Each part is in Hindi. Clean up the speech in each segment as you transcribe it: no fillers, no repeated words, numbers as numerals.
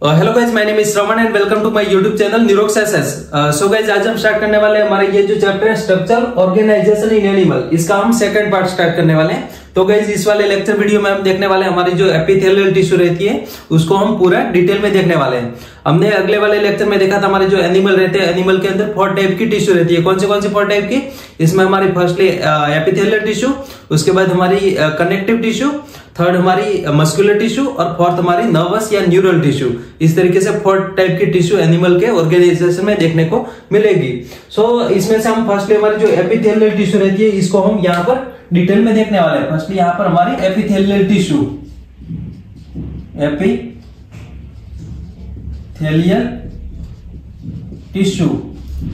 Hello guys, my name is Shravan and welcome to my YouTube channel Neurox SS. So guys, आज हम स्टार्ट करने वाले हैं हमारा ये जो चैप्टर है स्ट्रक्चर ऑर्गेनाइजेशन इन एनिमल, इसका हम सेकंड पार्ट स्टार्ट करने वाले हैं। तो गाइज, इस वाले लेक्चर वीडियो में हम देखने वाले हैं हमारी जो एपिथेलियल टिश्यू रहती है उसको हम पूरा डिटेल में देखने वाले हैं। हमने अगले वाले लेक्चर में देखा था हमारे जो एनिमल रहते हैं, एनिमल के अंदर 4 टाइप की टिश्यू रहती है। कौन सी 4 टाइप की? इसमें हमारी फर्स्टली एपिथेलियल टिश्यू, उसके बाद हमारी कनेक्टिव टिश्यू, थर्ड हमारी मस्कुलर टिश्यू और फोर्थ हमारी नर्वस या न्यूरल टिश्यू। इस तरीके से 4 टाइप की टिश्यू एनिमल के ऑर्गेनाइजेशन में देखने को मिलेगी। सो इसमें से हम फर्स्टली हमारी जो एपिथेलियल टिश्यू रहती है इसको हम यहाँ पर डिटेल में देखने वाले हैं। फर्स्टली यहाँ पर हमारी एपिथेलियल टिश्यू,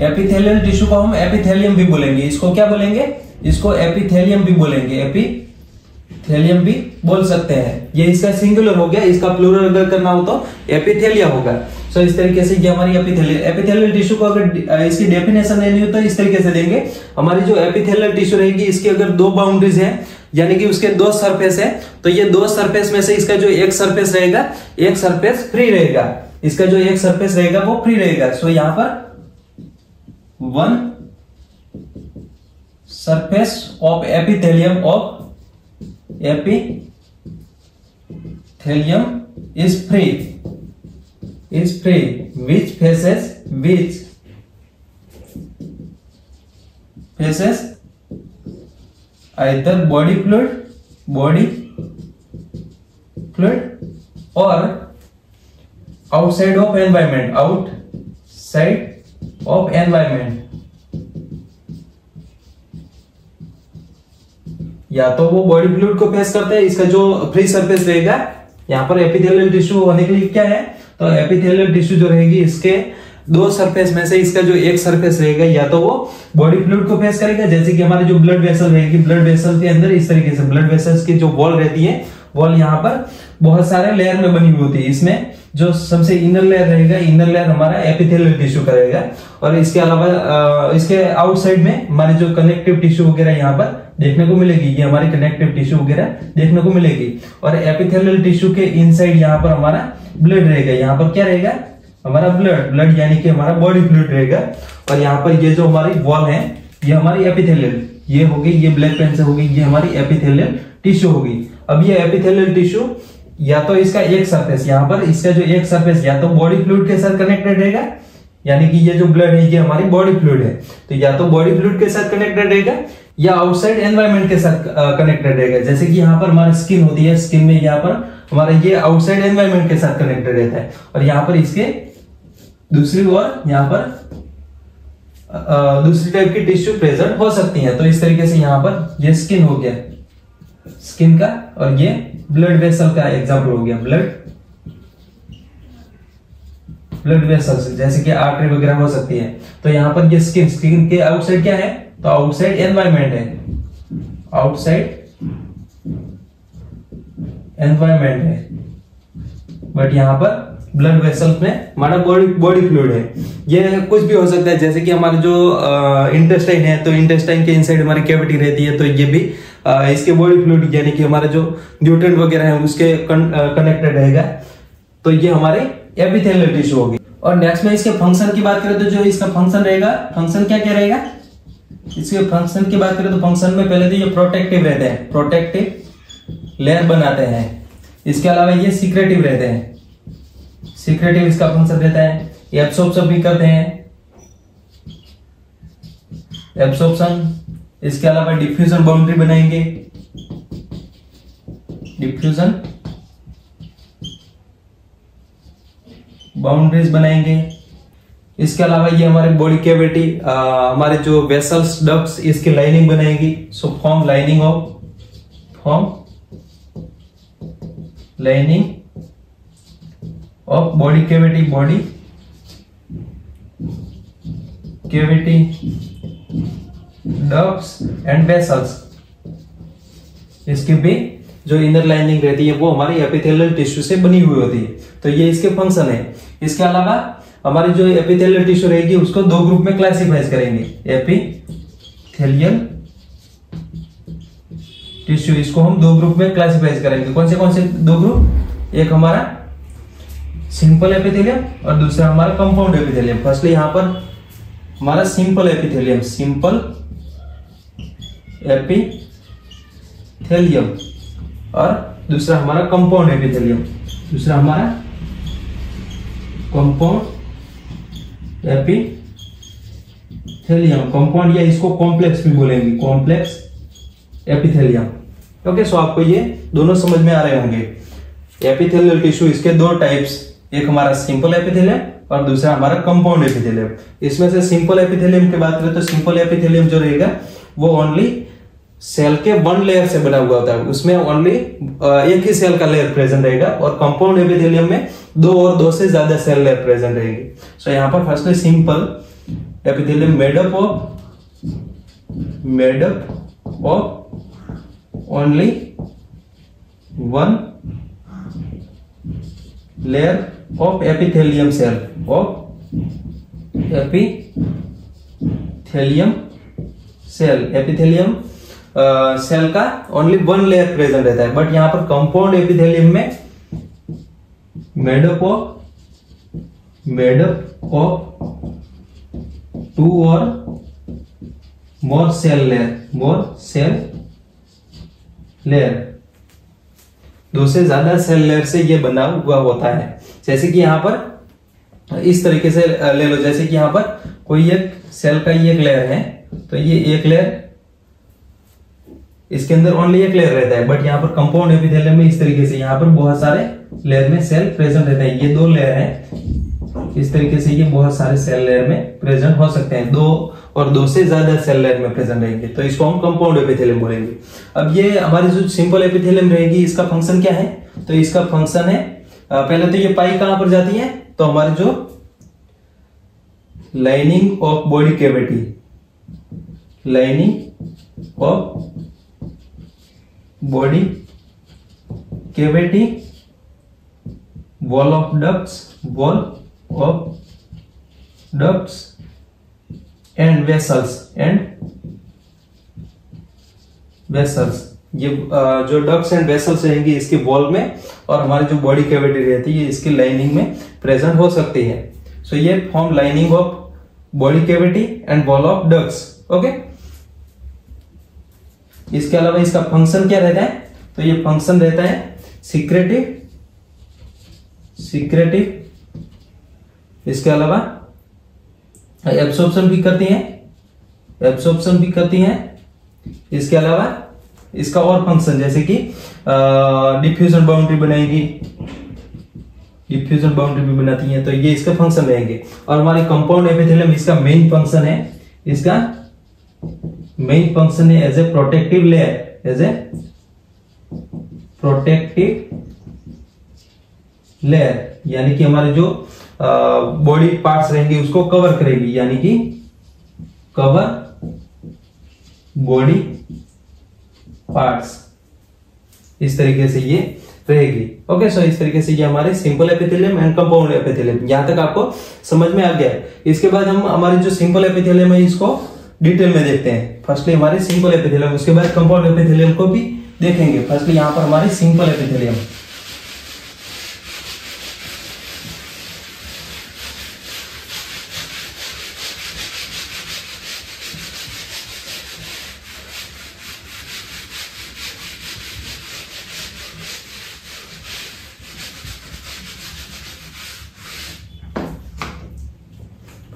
एपिथेलियल टिश्यू को हम एपिथेलियम भी बोलेंगे। इसको क्या बोलेंगे? इसको एपिथेलियम भी बोलेंगे, एपिथेलियम भी बोल सकते हैं। ये इसका सिंगुलर हो गया, इसका प्लूरल अगर करना हो तो एपिथेलिया होगा। सो इस तरीके से ये हमारी एपिथेलियल टिश्यू को अगर इसकी डेफिनेशन देनी हो तो इस तरीके से देंगे। हमारी जो एपिथेलियल टिश्यू रहेगी इसकी अगर 2 बाउंड्रीज है, यानी कि उसके 2 सरफेस है, तो ये 2 सरफेस में से इसका जो एक सरफेस रहेगा, एक सरफेस फ्री रहेगा। इसका जो एक सरफेस रहेगा वो फ्री रहेगा। सो यहां पर 1 surface of epithelium is free which faces either body fluid or outside of environment, या तो वो बॉडी फ्लूइड को फेस करते हैं। इसका जो फ्री सरफेस रहेगा यहाँ पर एपिथेलियल टिश्यू होने के लिए क्या है, तो एपिथेलियल टिश्यू जो रहेगी इसके 2 सरफेस में से इसका जो एक सरफेस रहेगा या तो वो बॉडी फ्लूइड को फेस करेगा, जैसे कि हमारी जो ब्लड वेसल रहेगी, ब्लड वेसल के अंदर इस तरीके से ब्लड वेसल्स की जो वॉल रहती है, वॉल यहाँ पर बहुत सारे लेयर में बनी हुई होती है। इसमें जो सबसे इनर लेयर रहेगा, इनर लेयर हमारा एपिथेलियल टिश्यू का रहेगा। और इसके अलावा इसके आउटसाइड में हमारे जो कनेक्टिव टिश्यू वगैरह यहाँ पर देखने को मिलेगी, ये हमारी कनेक्टिव टिश्यू वगैरह देखने को मिलेगी। और एपिथेलियल टिश्यू के इनसाइड यहाँ पर हमारा ब्लड रहेगा। यहाँ पर क्या रहेगा? हमारा ब्लड यानी कि हमारा बॉडी फ्लूइड रहेगा। और यहाँ पर ये जो हमारी वॉल है ये हमारी एपिथेलियल, ये होगी, ये ब्लैक पेन से होगी, ये हमारी एपिथेलियल टिश्यू होगी। अब ये एपिथेलियल टिश्यू या तो इसका एक सरफेस, यहाँ पर इसका जो एक सरफेस या तो बॉडी फ्लूइड के साथ कनेक्टेड रहेगा, यानी कि ये जो ब्लड है ये हमारी बॉडी फ्लूइड है, तो या तो बॉडी फ्लूइड के साथ कनेक्टेड रहेगा या आउटसाइड एनवायरनमेंट के साथ कनेक्टेड रहेगा। जैसे कि यहाँ पर हमारी स्किन होती है, स्किन में यहाँ पर हमारा ये आउटसाइड एनवायरनमेंट के साथ कनेक्टेड रहता है। और यहाँ पर इसके दूसरी ओर यहाँ पर दूसरी टाइप की टिश्यू प्रेजेंट हो सकती है। तो इस तरीके से यहाँ पर ये स्किन हो गया, स्किन का, और ये ब्लड वेसल का एग्जाम्पल हो गया, ब्लड वेसल्स, जैसे कि आर्टरी वगैरह हो सकती है। तो यहाँ पर ये स्किन के आउटसाइड क्या है, तो आउटसाइड एनवायरनमेंट है, बट यहाँ पर ब्लड वेसल्स में हमारा बॉडी फ्लूइड है। ये कुछ भी हो सकता है, जैसे कि हमारा जो इंटेस्टाइन है, तो इंटेस्टाइन के इनसाइड हमारी कैविटी रहती है, तो ये भी इसके बॉडी फ्लूइड यानी कि हमारे जो न्यूट्रिएंट वगैरह है उसके कनेक्टेड रहेगा। तो ये हमारे एपिथेलियल टिश्यू होगी। और नेक्स्ट में इसके फंक्शन की बात करें तो जो इसका फंक्शन रहेगा, फंक्शन क्या क्या रहेगा? इसके फंक्शन की बात करें तो फंक्शन में पहले तो ये प्रोटेक्टिव रहते हैं, प्रोटेक्टिव लेयर बनाते हैं। इसके अलावा ये सीक्रेटिव रहते हैं, सीक्रेटिव इसका फंक्शन रहता है। ये एब्सॉर्प्शन भी करते हैं, एब्सॉर्प्शन। इसके अलावा डिफ्यूजन बाउंड्री बनाएंगे, डिफ्यूजन बाउंड्रीज बनाएंगे। इसके अलावा ये हमारे बॉडी कैविटी, हमारे जो वेसल्स, डक्ट्स, इसकी लाइनिंग बनाएगी। So form lining of body cavity, ducts and vessels. इसकी भी जो इनर लाइनिंग रहती है वो हमारी एपिथेलियल टिश्यू से बनी हुई होती है। तो ये इसके फंक्शन है। इसके अलावा हमारी जो एपिथेलियल टिश्यू रहेगी उसको 2 ग्रुप में क्लासिफाई करेंगे, एपिथेलियल टिश्यू, इसको हम 2 ग्रुप में क्लासिफाई करेंगे। कौन से 2 ग्रुप? एक हमारा सिंपल एपिथेलियम और दूसरा हमारा कंपाउंड एपिथेलियम। फर्स्टली यहां पर हमारा सिंपल एपिथेलियम, सिंपल एपिथेलियम, और दूसरा हमारा कंपाउंड एपिथेलियम, दूसरा हमारा कंपाउंड एपिथेलियम, कंपाउंड या इसको कॉम्प्लेक्स भी बोलेंगे, कॉम्प्लेक्स एपिथेलियम। ओके, सो आपको ये दोनों समझ में आ रहे होंगे। एपिथेलियल टिश्यू इसके दो टाइप्स, एक हमारा सिंपल एपिथेलियम और दूसरा हमारा कंपाउंड एपिथेलियम। इसमें से सिंपल एपिथेलियम की बात करें तो सिंपल एपिथेलियम जो रहेगा वो ओनली सेल के वन लेयर से बना हुआ होता है, उसमें ओनली एक ही सेल का लेयर प्रेजेंट रहेगा, और कंपाउंड एपिथेलियम में दो और दो से ज्यादा सेल लेयर प्रेजेंट रहेंगे। सो यहाँ पर firstly simple epithelium made up of only one layer of epithelium cell, epithelium cell का ओनली वन लेयर प्रेजेंट रहता है। बट यहां पर कंपाउंड एपिथेलियम में मेड अप ऑफ टू और मोर सेल लेयर, दो से ज्यादा सेल लेयर से ये बना हुआ होता है। जैसे कि यहां पर इस तरीके से ले लो, जैसे कि यहां पर कोई एक सेल का ये एक लेयर है, तो ये एक लेयर, इसके अंदर ओनली एक लेयर रहता है। बट यहाँ पर कंपाउंड एपिथेलियम में इस तरीके से यहाँ पर बहुत सारे लेयर में सेल प्रेजेंट रहते हैं। ये दो लेयर है, इस तरीके से ये बहुत सारे सेल लेयर में प्रेजेंट हो सकते हैं, दो और दो से ज्यादा सेल लेयर में प्रेजेंट रहेंगे, तो इसको हम कंपाउंड एपिथेलियम बोलेंगे। अब ये हमारी जो सिंपल एपिथेलियम रहेगी, इसका फंक्शन क्या है? तो इसका फंक्शन है, पहले तो ये पाई कहां पर जाती है, तो हमारी जो lining of body cavity, lining of body cavity, wall of ducts and vessels, ये जो डक्ट्स एंड वेसल्स रहेंगी इसके वॉल में, और हमारी जो बॉडी कैविटी रहती है इसकी लाइनिंग में प्रेजेंट हो सकती है। सो ये form lining of body cavity and wall of ducts. Okay, इसके अलावा इसका फंक्शन क्या रहता है? तो ये फंक्शन रहता है सिक्रेटिव, इसके अलावा एब्सॉर्प्शन भी करती हैं, इसके अलावा इसका और फंक्शन जैसे कि डिफ्यूजन बाउंड्री बनाएगी, डिफ्यूजन बाउंड्री भी बनाती है, तो ये इसका फंक्शन रहेंगे। और हमारे कंपाउंड एपिथेलियम इसका मेन फंक्शन है, एज ए प्रोटेक्टिव लेयर, यानी कि हमारे जो बॉडी पार्ट्स रहेंगे उसको कवर करेगी, यानी कि कवर बॉडी पार्ट्स, इस तरीके से ये रहेगी। ओके, सो इस तरीके से ये हमारे simple epithelium and compound epithelium, यहां तक आपको समझ में आ गया है। इसके बाद हम हमारी जो सिंपल एपिथेलियम है इसको डिटेल में देखते हैं। फर्स्टली हमारे सिंपल एपिथेलियम, उसके बाद कंपाउंड एपिथेलियम को भी देखेंगे। फर्स्टली यहां पर हमारी सिंपल एपिथेलियम,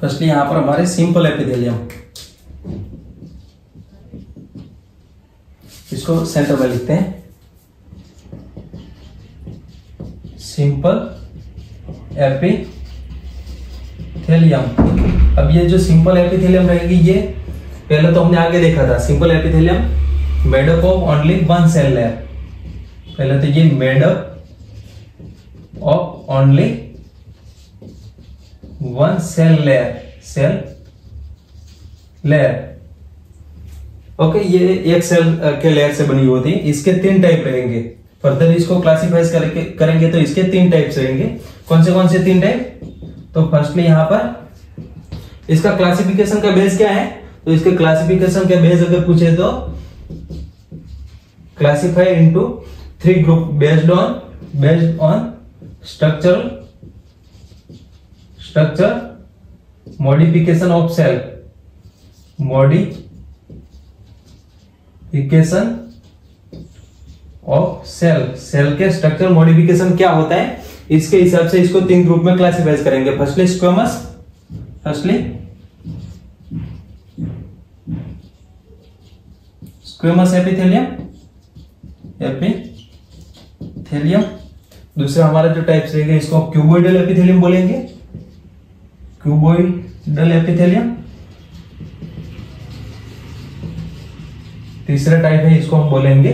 फर्स्टली यहां पर हमारे सिंपल एपिथेलियम, इसको सेंटर में लिखते हैं, सिंपल एपिथेलियम। अब ये जो सिंपल एपिथेलियम रहेगी, ये पहले तो हमने आगे देखा था, simple epithelium made up of only one cell layer. पहले तो ये made up of only one cell layer. Okay, ये एक सेल के लेयर से बनी होती है। इसके तीन टाइप रहेंगे। फर्दर इसको क्लासिफाई करेंगे तो इसके तीन टाइप्स रहेंगे। कौन से तीन टाइप? तो फर्स्टली यहां पर इसका क्लासिफिकेशन का बेस क्या है? तो इसके क्लासिफिकेशन का बेस अगर पूछे तो classify into three group based on structural structure modification of cell, modification of cell, cell के स्ट्रक्चर मॉडिफिकेशन क्या होता है, इसके हिसाब से इसको 3 ग्रुप में क्लासिफाइज करेंगे। फर्स्टली स्क्वेमस एपिथेलियम, दूसरा हमारा जो टाइप्स रहेगा इसको क्यूबोइडल एपिथेलियम बोलेंगे, क्यूबोइडल एपिथेलियम। तीसरा टाइप है इसको हम बोलेंगे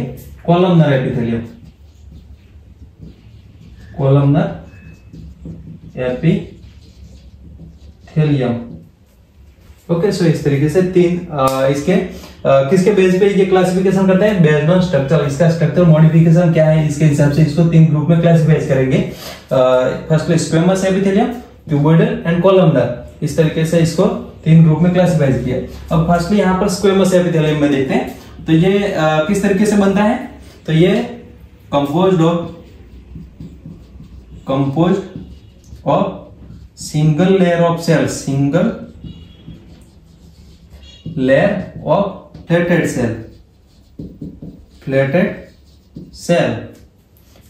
columnar epithelium, columnar epithelium. Okay, so इस तरीके से 3 इसके किसके बेस पे ये क्लासिफिकेशन करते हैं, बेस्ड ऑन स्ट्रक्चर। इसका स्ट्रक्चर मॉडिफिकेशन क्या है, इसके हिसाब से इसको 3 ग्रुप में क्लासिफाइज करेंगे। First squamous epithelium, cuboidal and columnar, इस तरीके से इसको 3 ग्रुप में क्लासिफाइज किया। अब फर्स्टली यहाँ पर स्क्वेमस एपिथेलियम में देखते हैं, तो ये किस तरीके से बनता है, तो ये composed of single layer of cells, single layer of flatted cell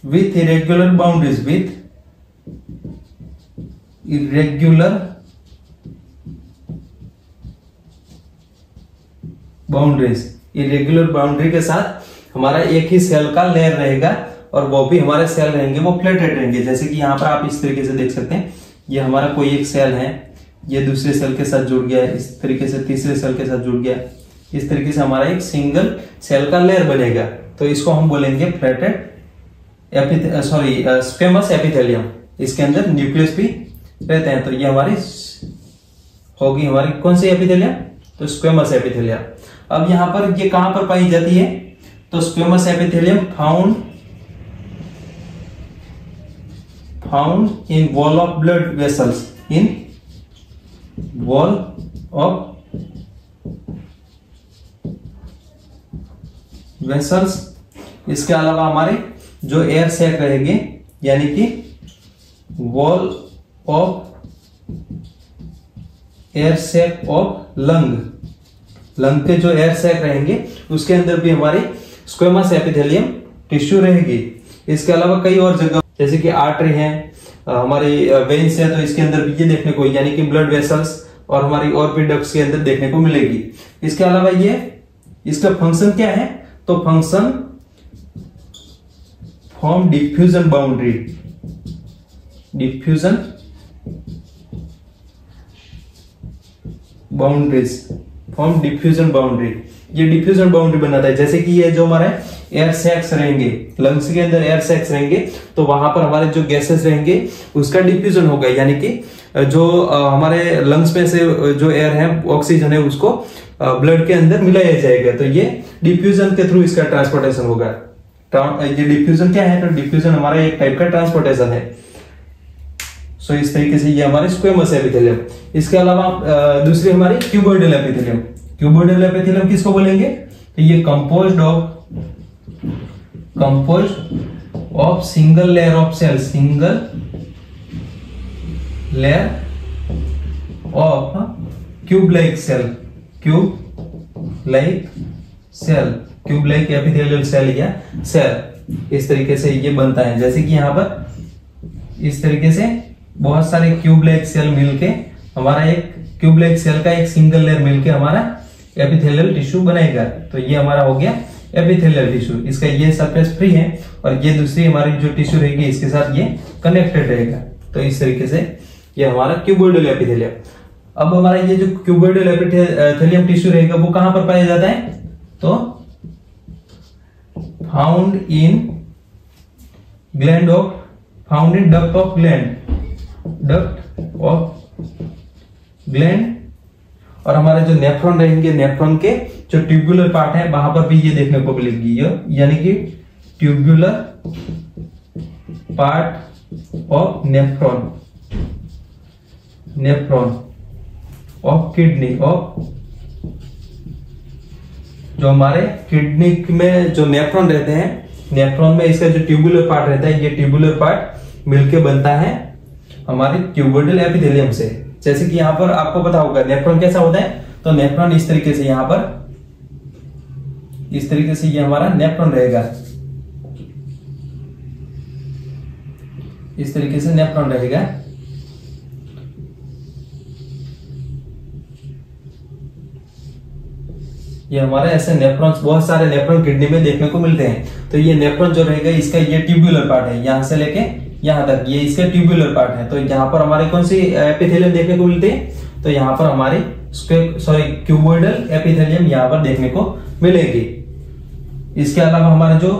with irregular boundaries, irregular boundary के साथ हमारा एक ही सेल का लेयर रहेगा और वो भी हमारे सेल रहेंगे वो फ्लैटेड रहेंगे। जैसे कि यहाँ पर आप इस तरीके से देख सकते हैं, ये हमारा कोई एक सेल है, ये दूसरे सेल के साथ जुड़ गया, इस तरीके से तीसरे सेल के साथ जुड़ गया, इस तरीके से हमारा एक सिंगल सेल का लेयर बनेगा। तो इसको हम बोलेंगे फ्लैटेड स्क्वेमस एपिथेलियम। इसके अंदर न्यूक्लियस भी रहते हैं। तो ये हमारी होगी हमारी कौन सी एपिथेलियम, तो स्क्वेमस एपिथेलियम। अब यहां पर ये कहां पर पाई जाती है, तो squamous epithelium found in wall of blood vessels, in wall of vessels. इसके अलावा हमारे जो एयर सैक रहेंगे, यानी कि wall of air sac of lung के जो एयर सैक रहेंगे उसके अंदर भी हमारी स्क्वेमस एपिथेलियम टिश्यू रहेगी। इसके अलावा कई और जगह जैसे कि आर्टरी है, हमारी वेन्स है, तो इसके अंदर भी ये देखने को, यानी कि ब्लड वेसल्स और हमारी और भी डक्ट्स के अंदर देखने को मिलेगी। इसके अलावा ये इसका फंक्शन क्या है, तो function form diffusion boundary, form diffusion boundary. ये डिफ्यूजन बाउंड्री बनाता है। जैसे कि ये जो हमारे एयर सैक्स रहेंगे, लंग्स के अंदर एयर सैक्स रहेंगे, तो वहां पर हमारे जो गैसेस रहेंगे उसका डिफ्यूजन होगा, यानी कि जो हमारे लंग्स में से जो एयर है, ऑक्सीजन है, उसको ब्लड के अंदर मिलाया जाएगा। तो ये डिफ्यूजन के थ्रू इसका ट्रांसपोर्टेशन होगा। ये डिफ्यूजन क्या है, तो डिफ्यूजन हमारा एक टाइप का ट्रांसपोर्टेशन है। सो इस तरीके से ये हमारे स्क्वेमस एपिथेलियम। इसके अलावा दूसरी हमारी क्यूबोइडल एपिथेलियम। क्यूबोइडल एपिथेलियम किसको बोलेंगे, तो ये composed of single layer of cell, single layer of cube like epithelial cell या सेल। इस तरीके से ये बनता है। जैसे कि यहां पर इस तरीके से बहुत सारे क्यूब लाइक सेल मिलके हमारा एक क्यूब लाइक सेल का एक सिंगल लेयर मिलके हमारा एपिथेलियल टिश्यू बनेगा। तो ये हमारा हो गया एपिथेलियल टिश्यू। इसका ये सरफेस फ्री है और ये दूसरी हमारी जो टिश्यू रहेगी इसके साथ ये कनेक्टेड रहेगा। तो इस तरीके से ये हमारा क्यूबोइडल एपिथेलियम। अब हमारा ये जो क्यूबोइडल एपिथेलियम टिश्यू रहेगा वो कहां पर पाया जाता है, तो found in duct of gland. और हमारे जो नेफ्रॉन रहेंगे, नेफ्रॉन के जो ट्यूबुलर पार्ट है वहां पर भी ये देखने को मिलेगी, यानी कि tubular part of nephron of kidney, जो हमारे किडनी में जो नेफ्रॉन रहते हैं, नेफ्रॉन में इसका जो ट्यूबुलर पार्ट रहता है, ये ट्यूबुलर पार्ट मिलके बनता है हमारे क्यूबोइडल एपिथेलियम से। जैसे कि यहाँ पर आपको पता होगा नेफ्रॉन कैसा होता है, तो नेफ्रॉन इस तरीके से, यहाँ पर इस तरीके से ये हमारा नेफ्रॉन रहेगा, इस तरीके से नेफ्रॉन रहेगा। ये हमारे ऐसे नेफ्रॉन्स, बहुत सारे नेफ्रॉन किडनी में देखने को मिलते हैं। तो ये नेफ्रॉन जो रहेगा इसका ये ट्यूबुलर पार्ट है, यहां से लेके यहां तक ये इसका ट्यूबुलर पार्ट है। तो यहाँ पर हमारे कौन सी एपिथेलियम देखने को मिलते हैं, तो यहाँ पर हमारी क्यूबोइडल एपिथेलियम यहाँ पर देखने को मिलेगी। इसके अलावा हमारे जो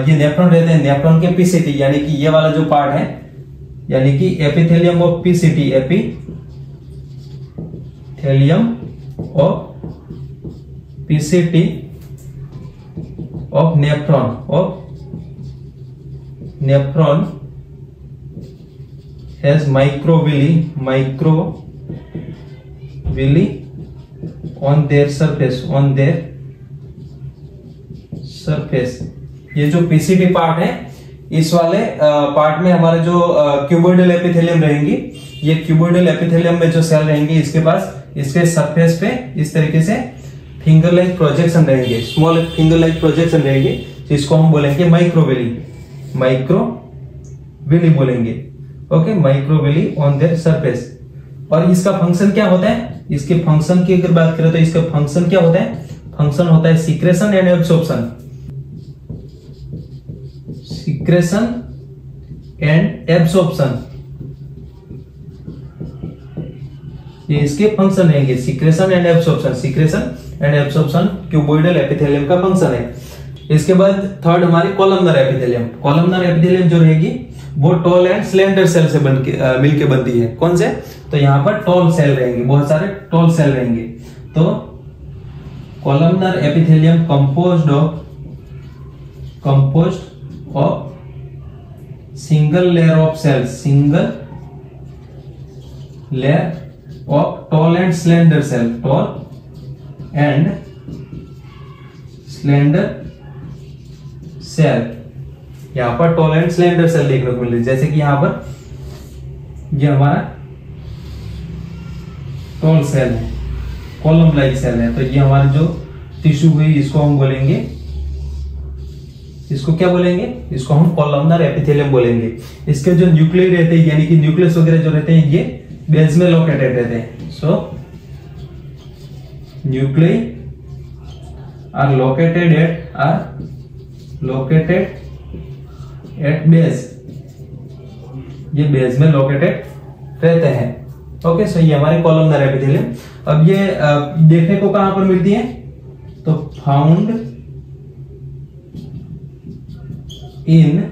ये नेफ्रॉन रहते हैं, नेफ्रॉन के पीसीटी यानी कि ये वाला जो पार्ट है, यानी कि epithelium of PCT, epithelium of PCT of nephron has microvilli on their surface। ये जो पीसीटी पार्ट है, इस वाले पार्ट में हमारे जो क्यूबोइडल एपिथेलियम रहेंगी, ये क्यूबोइडल एपिथेलियम में जो सेल रहेंगी इसके पास, इसके सरफेस पे इस तरीके से फिंगर लाइक प्रोजेक्शन रहेंगे, स्मॉल फिंगर लाइक प्रोजेक्शन रहेंगे, जिसको हम बोलेंगे माइक्रोविली बोलेंगे। Okay, microvilli on their surface. और इसका फंक्शन क्या होता है, इसके फंक्शन की अगर बात करें तो इसका फंक्शन क्या होता है, फंक्शन होता है secretion and absorption, secretion and absorption. ये इसके फंक्शन रहेंगे, secretion and absorption. Secretion and absorption cuboidal epithelium का फंक्शन है। इसके बाद थर्ड हमारी कॉलमनर एपिथेलियम। कॉलमनर एपिथेलियम जो रहेगी वो टॉल एंड स्लेंडर सेल से मिलके बनती है। कौन से, तो यहाँ पर टॉल सेल रहेंगे, बहुत सारे टॉल सेल रहेंगे। तो columnar epithelium composed of single layer of cells, single layer of tall and slender cell, tall and slender cell. यहां पर टॉल एंड स्लेंडर सेल देखने को मिल रही है। जैसे कि यहां पर ये हमारा टॉल सेल है, कॉलम लाइक सेल है। तो ये हमारी जो टिश्यू हुई इसको हम बोलेंगे, इसको क्या बोलेंगे, इसको हम कॉलमनर एपिथेलियम बोलेंगे। इसके जो न्यूक्लियर रहते हैं, यानी कि न्यूक्लियस वगैरह जो रहते हैं, ये बेस में लोकेटेड रहते हैं। So nucleus are located at base, ये बेस में लोकेटेड रहते हैं। ओके, सो ये हमारे कॉलमनर एपिथेलियम। अब ये देखने को कहां पर मिलती है, तो found in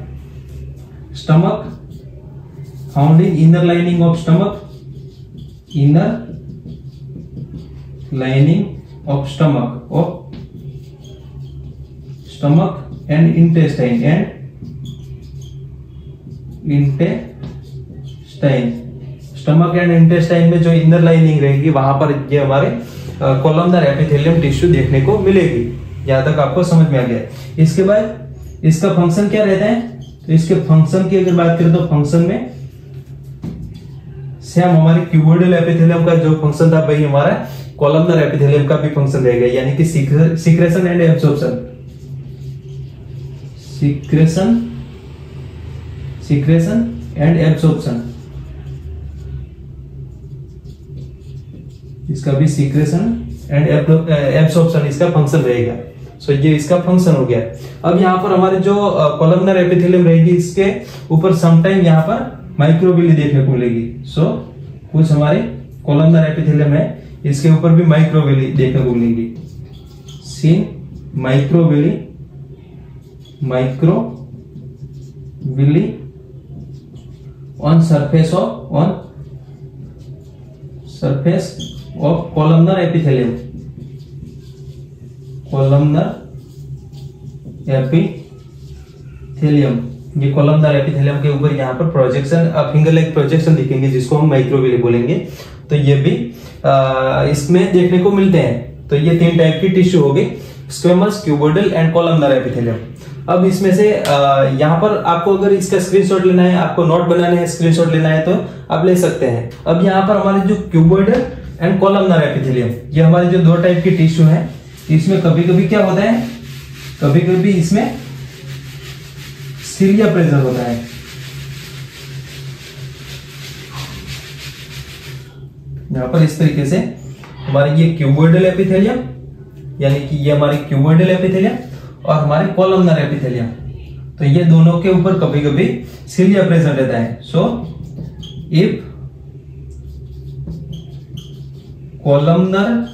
stomach, found in inner lining of stomach, inner lining of stomach and intestine stomach and intestine में जो इनर लाइनिंग रहेगी वहां पर ये हमारे कॉलमनर एपिथेलियम टिश्यू देखने को मिलेगी। यहां तक आपको समझ में आ गया। इसके बाद इसका फंक्शन क्या रहता है, तो इसके फंक्शन की अगर बात करें तो फंक्शन में सेम हमारे क्यूबोइडल एपिथेलियम का जो फंक्शन था वही हमारा कॉलमनर एपिथेलियम का भी फंक्शन रहेगा, यानी कि secretion and absorption, secretion and absorption. इसका भी सीक्रेशन एंड एब्सॉर्प्शन इसका फंक्शन रहेगा। सो ये इसका फंक्शन हो गया। अब यहाँ पर हमारे जो कॉलमनर एपिथेलियम रहेगी, इसके ऊपर समटाइम यहाँ पर माइक्रोविली देखने को मिलेगी। सो कुछ हमारे कॉलमनर एपिथेलियम है, इसके ऊपर भी माइक्रोविली देखने को मिलेगी। Seen microvilli on surface of columnar epithelium, ये कॉलमनर एपिथेलियम के ऊपर यहाँ पर प्रोजेक्शन, फिंगर लाइक प्रोजेक्शन दिखेंगे, जिसको हम माइक्रोविली बोलेंगे। तो ये भी इसमें देखने को मिलते हैं। तो ये तीन टाइप की टिश्यू हो गई, squamous, cuboidal and columnar epithelium. अब इसमें से यहाँ पर आपको अगर इसका स्क्रीनशॉट लेना है, आपको नोट बनाने हैं, स्क्रीनशॉट लेना है तो आप ले सकते हैं। अब यहाँ पर हमारे जो क्यूबॉइडल एंड कॉलमनर एपिथेलियम, ये हमारे जो दो टाइप की टिश्यू है, इसमें कभी कभी क्या होता है, कभी कभी इसमें सिलिया प्रेजेंट होता है। यहां पर इस तरीके से हमारे ये क्यूबॉइडल एपिथेलियम, यानी कि ये हमारे क्यूबॉइडल एपिथेलियम और हमारे कॉलमनर एपिथेलियम, तो ये दोनों के ऊपर कभी कभी सिलिया प्रेजेंट रहता है। So if columnar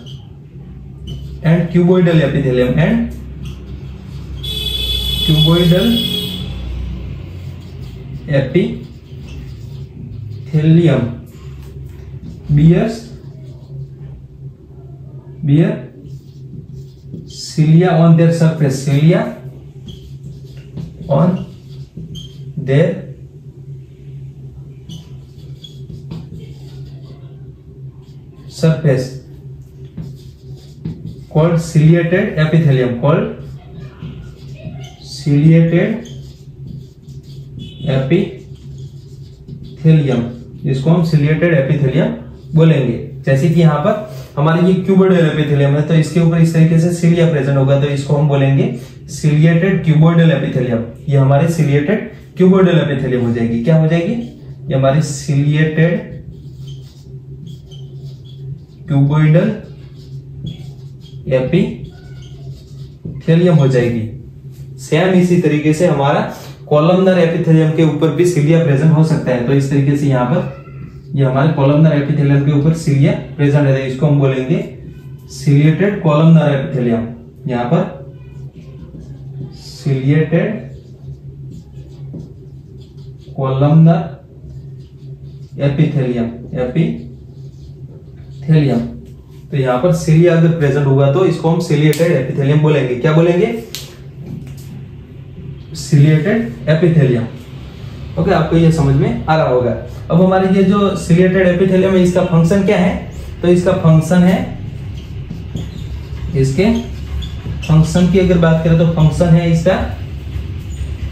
and cuboidal epithelium bear cilia on their surface, called ciliated epithelium, इसको हम सिलिएटेड एपिथेलियम बोलेंगे। जैसे कि यहाँ पर हमारे ये क्यूबॉइडल एपिथेलियम है, तो इसके ऊपर इस तरीके से सिलिया प्रेजेंट होगा, तो इसको हम बोलेंगे सिलिएटेड क्यूबॉइडल एपिथेलियम। ये हमारे सिलिएटेड क्यूबॉइडल एपिथेलियम हो जाएगी। क्या हो जाएगी? ये हमारी सिलिएटेड क्यूबॉइडल एपिथेलियम हो जाएगी। सेम इसी तरीके से हमारा कॉलमनर एपिथेलियम के ऊपर भी सिलिया प्रेजेंट हो सकता है। तो इस तरीके से यहाँ पर ये हमारे कॉलमनर एपिथेलियम के ऊपर सिलिया प्रेजेंट है, इसको हम बोलेंगे सिलिएटेड कॉलमनर एपिथेलियम। यहाँ पर सिलिएटेड कॉलमनर एपिथेलियम। तो यहाँ पर सिलिया अगर प्रेजेंट होगा तो इसको हम सिलिएटेड एपिथेलियम बोलेंगे। क्या बोलेंगे? Ciliated epithelium. ओके, आपको ये समझ में आ रहा होगा। अब हमारे ये जो सिलिएटेड एपिथेलियम है, इसका फंक्शन क्या है? तो इसका फंक्शन है, इसके फंक्शन की अगर बात करें तो फंक्शन है इसका,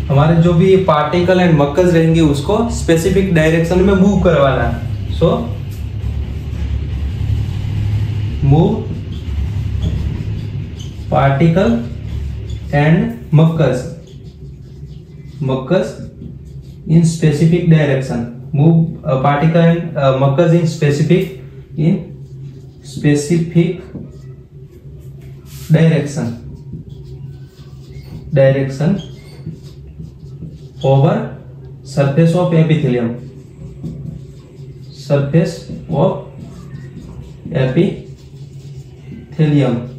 हमारे जो भी पार्टिकल एंड मक्कज रहेंगे उसको स्पेसिफिक डायरेक्शन में मूव करवाना। So move particle and mucus in specific direction. Move particle and mucus in specific direction over surface of epithelium.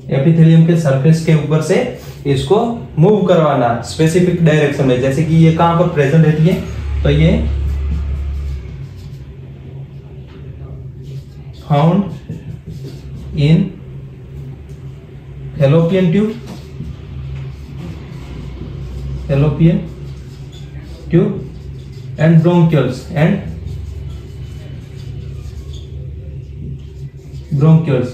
Epithelium के सरफेस के ऊपर से इसको मूव करवाना स्पेसिफिक डायरेक्शन में। जैसे कि ये कहां पर प्रेजेंट रहती है, तो ये found in fallopian tube and bronchioles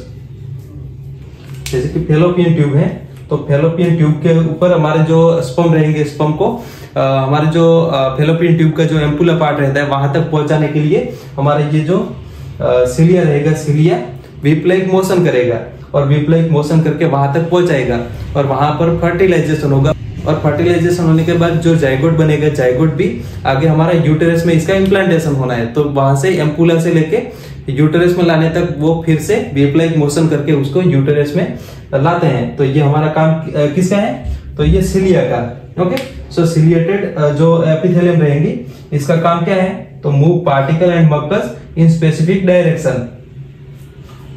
जैसे कि फैलोपियन ट्यूब है, तो फैलोपियन ट्यूब के ऊपर हमारे जो स्पर्म रहेंगे, स्पर्म को हमारे जो फैलोपियन ट्यूब का जो एम्पुला पार्ट रहता है वहां तक पहुंचाने के लिए हमारे ये जो सिलिया रहेगा, सिलिया विप्लाइक मोशन करेगा और विप्लाइक मोशन करके वहां तक पहुंचाएगा और वहां पर फर्टिलाइजेशन होगा। और फर्टिलाइजेशन होने के बाद जो जाइगोट बनेगा, जाइगोट भी आगे हमारा यूटेरस में इसका इम्प्लांटेशन होना है, तो वहां से एम्पुला से लेके यूटेरस में लाने तक वो फिर से विप्लाइक मोशन करके उसको यूटेरस में लाते हैं। तो ये हमारा काम किसका है? तो ये सिलिया का। ओके, सो सिलिएटेड जो एपिथेलियम रहेंगी, इसका काम क्या है? तो move particle and mucus in specific direction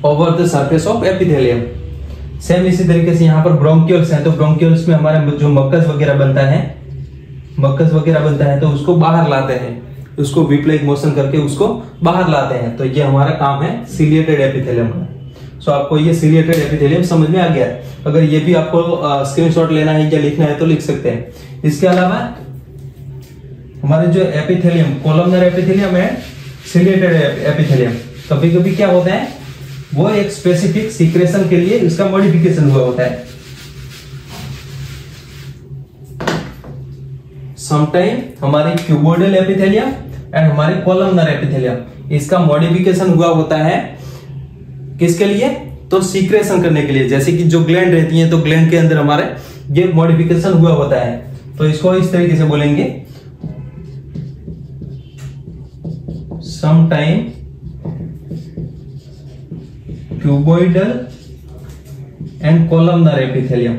over the surface of epithelium. Same इसी तरीके से यहाँ पर ब्रोंकियल्स हैं, तो ब्रोंकियल्स में हमारा जो मक्कज वगैरह बनता है तो उसको बाहर लाते हैं, उसको विप्लाइक मोशन करके उसको बाहर लाते हैं। तो ये हमारा काम है सिलिएटेड एपिथेलियम का। सो आपको ये सिलिएटेड एपिथेलियम समझ में आ गया। अगर ये भी आपको स्क्रीनशॉट लेना है या लिखना है तो लिख सकते हैं। इसके अलावा हमारे जो एपिथेलियम, कॉलमनर एपिथेलियम है, सिलिएटेड एपिथेलियम, कभी कभी क्या होता है, वो एक स्पेसिफिक सीक्रेशन के लिए इसका मॉडिफिकेशन हुआ होता है। समटाइम हमारे क्यूबोइडल एपिथेलियम एंड हमारे कॉलमनर एपिथेलियम, इसका मॉडिफिकेशन हुआ होता है किसके लिए? तो सीक्रेशन करने के लिए। जैसे कि जो ग्लैंड रहती है तो ग्लैंड के अंदर हमारे ये मॉडिफिकेशन हुआ होता है, तो इसको इस तरीके से बोलेंगे sometime cuboidal and columnar epithelium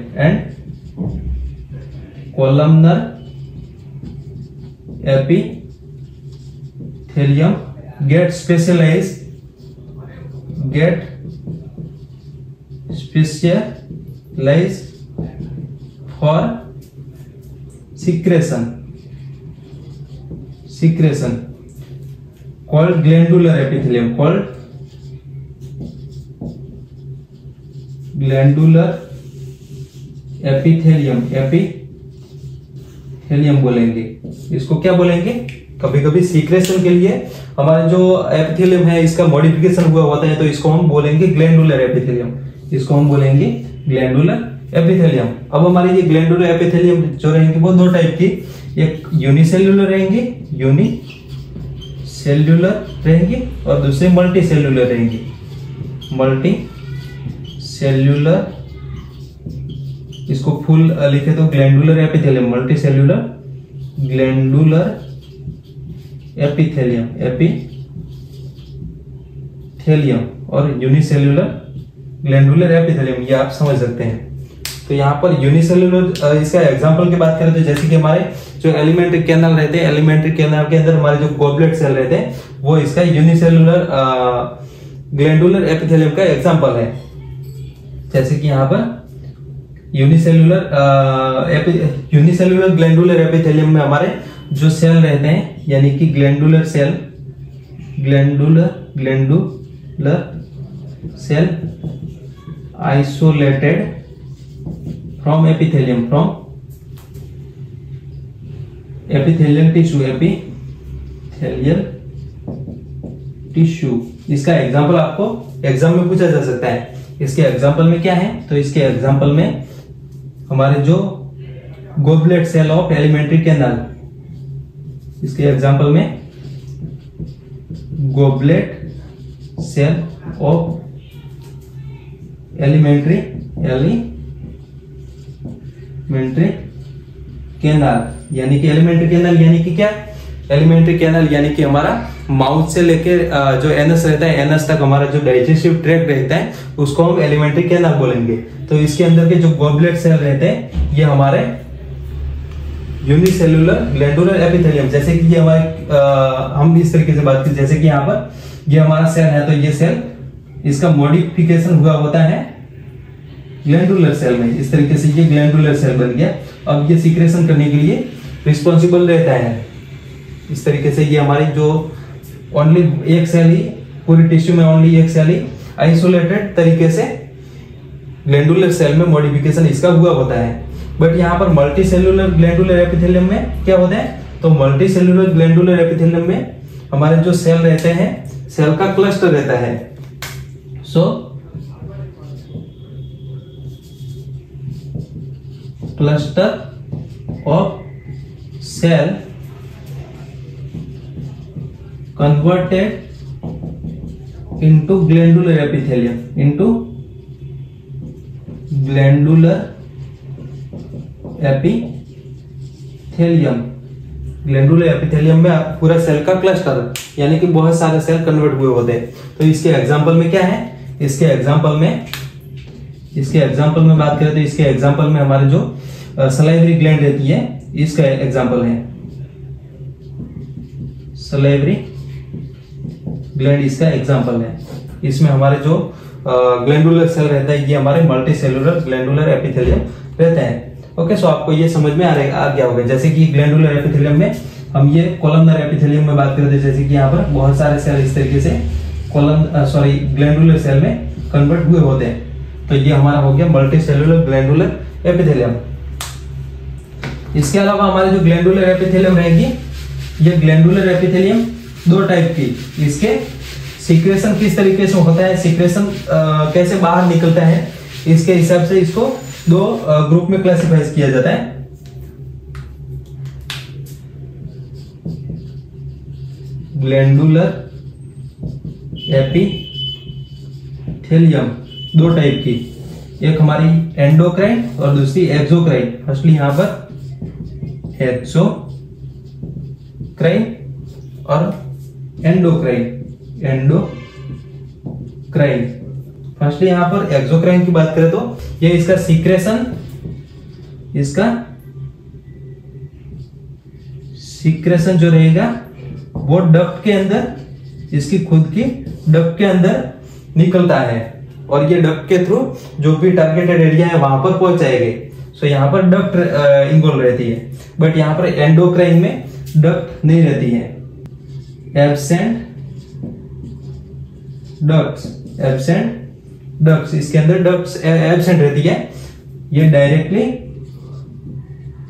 get specialized for secretion called glandular epithelium, epithelium बोलेंगे। इसको क्या बोलेंगे? कभी कभी सीक्रेशन के लिए हमारे जो एपिथेलियम है इसका मॉडिफिकेशन हुआ होता है, तो इसको हम बोलेंगे ग्लैंडुलर एपिथेलियम। एपिथेलियम। अब हमारे ये ग्लैंडुलर एपिथेलियम जो रहेंगे वो दो टाइप की, एक यूनिसेल्युलर रहेंगी और दूसरे मल्टी सेल्युलर रहेंगी। इसको फुल लिखे तो glandular epithelium, multi cellular glandular epithelium और यूनिसेल्युलर ग्लैंडुलर एपिथेलियम, ये आप समझ सकते हैं। तो यहाँ पर यूनिसेल्युलर इसका एग्जांपल की बात करें तो जैसे कि हमारे जो एलिमेंट्री कैनल रहते हैं, एलिमेंट्री कैनल के अंदर हमारे जो गॉबलेट सेल रहते हैं वो इसका यूनिसेल्युलर ग्लैंडुलर एपिथेलियम का एग्जांपल है। जैसे कि यहाँ पर यूनिसेल्युलर ग्लैंडुलर एपिथेलियम में हमारे जो सेल रहते हैं यानी कि glandular cell isolated from epithelium epithelial tissue. इसका एग्जांपल आपको एग्जाम में पूछा जा सकता है। इसके एग्जांपल में क्या है? तो इसके एग्जांपल में हमारे जो goblet cell of alimentary canal, इसके एग्जांपल में goblet cell of alimentary canal, यानी कि एलिमेंट्री कैनल यानी कि क्या? एलिमेंट्री कैनल यानी कि हमारा माउथ से लेके जो एनस रहता है, एनस तक हमारा जो डाइजेस्टिव ट्रैक्ट रहता है उसको हम एलिमेंट्री कैनल बोलेंगे। तो इसके अंदर के जो गॉबलेट सेल रहते हैं ये हमारे यूनिसेल्युलर ग्लैंडुलर एपिथेलियम, जैसे कि ये हमारे हम इस तरीके से बात की, जैसे कि यहाँ पर ये हमारा सेल है तो ये सेल इसका मॉडिफिकेशन हुआ होता है ग्लैंडुलर सेल में। इस तरीके से ये ग्लैंडुलर सेल बन गया। अब ये सीक्रेशन करने के लिए रिस्पॉन्सिबल रहता है। इस तरीके से ये हमारी जो ओनली एक सेल ही पूरी टिश्यू में ओनली एक सेल ही आइसोलेटेड तरीके से ग्लैंडुलर सेल में मॉडिफिकेशन इसका हुआ होता है। बट यहाँ पर मल्टी सेल्युलर ग्लैंडुलर एपिथेलियम में क्या होता है? तो मल्टी सेल्युलर ग्लैंडुलर एपिथेलियम में हमारे जो सेल रहते हैं सेल का क्लस्टर रहता है। सो cluster of cell converted into glandular epithelium, glandular epithelium में पूरा सेल का क्लस्टर यानी कि बहुत सारे सेल कन्वर्ट हुए होते हैं। तो इसके एग्जांपल में क्या है? इसके एग्जांपल में बात करें तो इसके एग्जांपल में हमारे जो सलाइवरी ग्लैंड रहती है इसका एग्जांपल है सलाइवरी ग्लैंड, इसका एग्जांपल है। इसमें हमारे जो ग्लैंडुलर सेल रहता है ये हमारे मल्टी सेल्युलर ग्लैंडुलर एपिथेलियम रहते हैं। ओके, सो आपको ये समझ में आ गया होगा। जैसे कि ग्लैंडुलर एपिथेलियम में हम ये कॉलमनर एपिथेलियम में बात करते हैं, जैसे कि यहाँ पर बहुत सारे सेल इस तरीके से ग्लैंडुलर सेल में कन्वर्ट हुए होते हैं। तो ये हमारा हो गया मल्टी सेल्युलर ग्लैंडुलर एपिथेलियम। इसके अलावा हमारे जो ग्लैंडुलर एपिथेलियम रहेगी, ये ग्लैंडुलर एपिथेलियम दो टाइप की, इसके सीक्रेशन किस तरीके से होता है, सीक्रेशन कैसे बाहर निकलता है, इसके हिसाब से इसको दो ग्रुप में क्लासिफाई किया जाता है। ग्लैंडुलर एपिथेलियम, दो टाइप की, एक हमारी एंडोक्राइन और दूसरी एक्सोक्राइन। फर्स्टली यहां पर एक्सोक्राइन और एंडोक्राइन। फर्स्टली यहां पर एक्सोक्राइन की बात करें तो ये इसका सीक्रेशन जो रहेगा वो डक्ट के अंदर, इसकी खुद की डक्ट के अंदर निकलता है और ये डक्ट के थ्रू जो भी टारगेटेड एरिया है वहां पर पहुंच जाएंगे। सो यहाँ पर डक्ट इन्वॉल्व रहती है, बट यहाँ पर एंडोक्राइन में डक्ट नहीं रहती है। एब्सेंट डक्ट्स, इसके अंदर डक्ट्स एब्सेंट रहती है। ये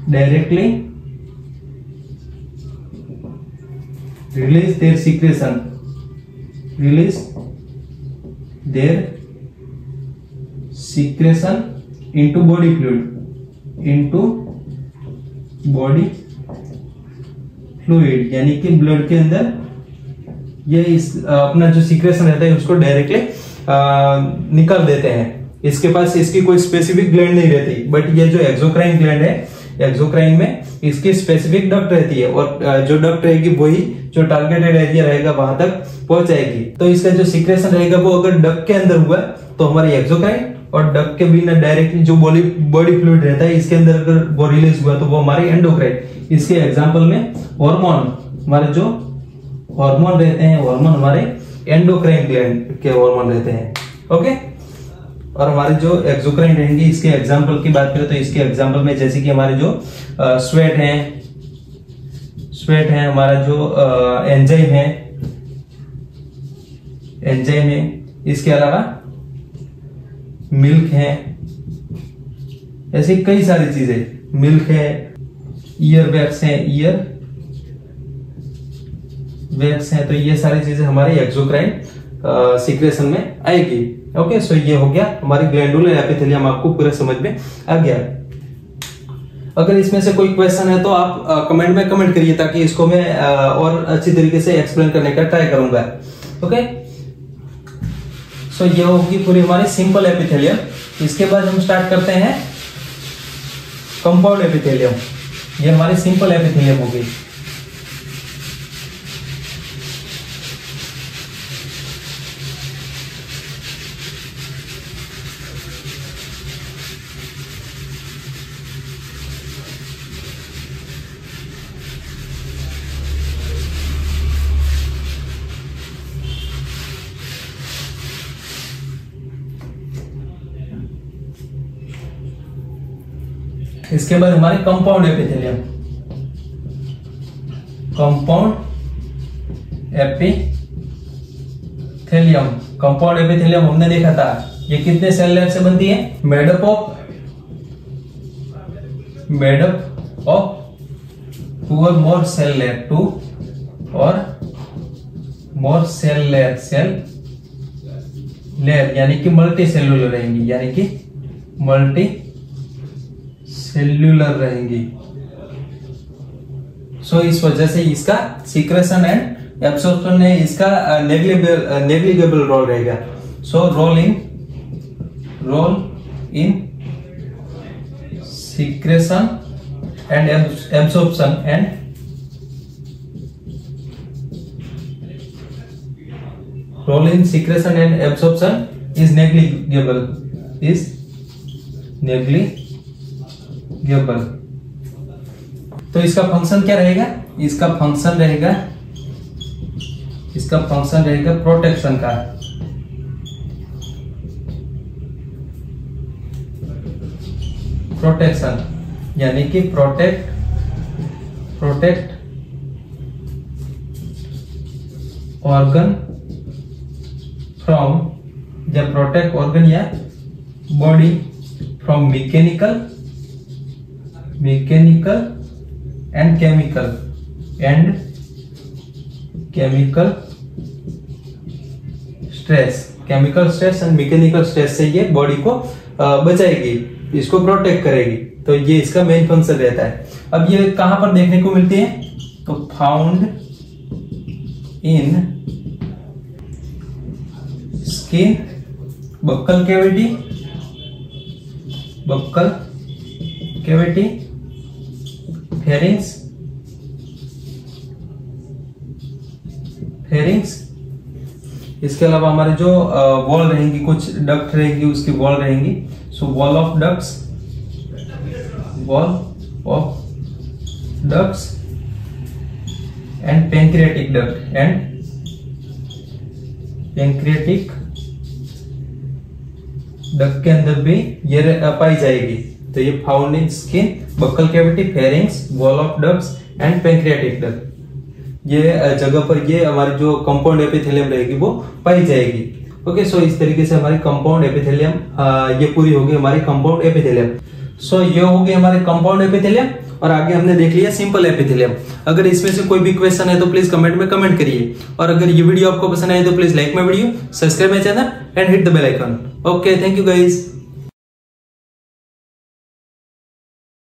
directly release their secretion into body fluid, यानी कि ब्लड के अंदर ये अपना जो सीक्रेशन रहता है उसको डायरेक्टली निकाल देते हैं। इसके पास इसकी कोई स्पेसिफिक ग्लैंड नहीं रहती, बट ये जो एक्सोक्राइन ग्लैंड है, एक्सोक्राइन में इसकी स्पेसिफिक डक्ट रहती है और जो डक्ट रहेगी वही जो टारगेटेड एरिया रहेगा वहां तक पहुंच जाएगी। तो इसका जो सीक्रेशन रहेगा वो अगर डक्ट के अंदर हुआ तो हमारी एक्सोक्राइन, और डक्ट के बिना डायरेक्टली जो बॉडी फ्लूइड रहता है इसके अंदर अगर वो रिलीज हुआ तो वो हमारी एंडोक्राइन। इसके एग्जांपल में हार्मोन, हमारे जो हार्मोन रहते हैं, हार्मोन हमारे एंडोक्राइन ग्लैंड के हार्मोन रहते हैं। ओके, और हमारे जो एक्सोक्राइन रहेंगे इसके एग्जांपल की बात करें तो इसके एग्जांपल में जैसे कि हमारे जो स्वेट है, हमारा जो एंजाइम है, इसके अलावा मिल्क है, ऐसी कई सारी चीजें, मिल्क है, ईयर वैक्स है, तो ये सारी चीजें हमारे एक्सोक्राइन सीक्रेशन में आएगी। ओके, सो ये हो गया हमारी ग्लैंडुलर एपिथेलियम, आपको पूरा समझ में आ गया। अगर इसमें से कोई क्वेश्चन है तो आप कमेंट में कमेंट करिए ताकि इसको मैं और अच्छी तरीके से एक्सप्लेन करने का ट्राई करूंगा। ओके, सो ये होगी पूरी हमारी सिंपल एपिथेलियम। इसके बाद हम स्टार्ट करते हैं कंपाउंड एपिथेलियम। ये हमारी सिंपल एपिथेलियम होगी। इसके बाद हमारे कंपाउंड एपिथेलियम। कंपाउंड एपिथेलियम हमने देखा था, ये कितने सेल लेयर से बनती है? मेडअप ऑफ टू और मोर सेल लेयर, टू और मोर सेल लेयर यानी कि मल्टी सेल्यूलर रहेंगी, सो इस वजह से इसका सीक्रेशन एंड एब्सॉर्प्शन में इसका नेग्लिजिबल रोल रहेगा। So role in secretion and absorption is negligible. तो इसका फंक्शन क्या रहेगा? इसका फंक्शन रहेगा प्रोटेक्शन का। प्रोटेक्शन यानी कि प्रोटेक्ट ऑर्गन फ्रॉम, या प्रोटेक्ट ऑर्गन या body from mechanical and chemical stress and mechanical stress से ये बॉडी को बचाएगी, इसको प्रोटेक्ट करेगी। तो ये इसका मेन फंक्शन रहता है। अब ये कहां पर देखने को मिलती है? तो found in skin, buccal cavity, pharynx. इसके अलावा हमारे जो वॉल रहेंगी, कुछ डक्ट रहेंगी, उसकी वॉल रहेंगी। So wall of ducts and pancreatic duct के अंदर भी ये पाई जाएगी। तो ये found in skin, buccal cavity, pharynx, wall of ducts and pancreatic duct, ये जगह पर ये हमारी जो कंपाउंड एपिथेलियम रहेगी वो पाई जाएगी। ओके, सो इस तरीके से हमारी कंपाउंड एपिथेलियम ये पूरी होगी हमारी कंपाउंड एपिथेलियम। सो ये होगी हमारे कंपाउंड एपिथेलियम, और आगे हमने देख लिया सिंपल एपिथेलियम। अगर इसमें से कोई भी क्वेश्चन है तो प्लीज कमेंट में कमेंट करिए, और अगर ये वीडियो आपको पसंद आए तो please like my video, subscribe my channel and hit the bell icon. Okay, thank you guys.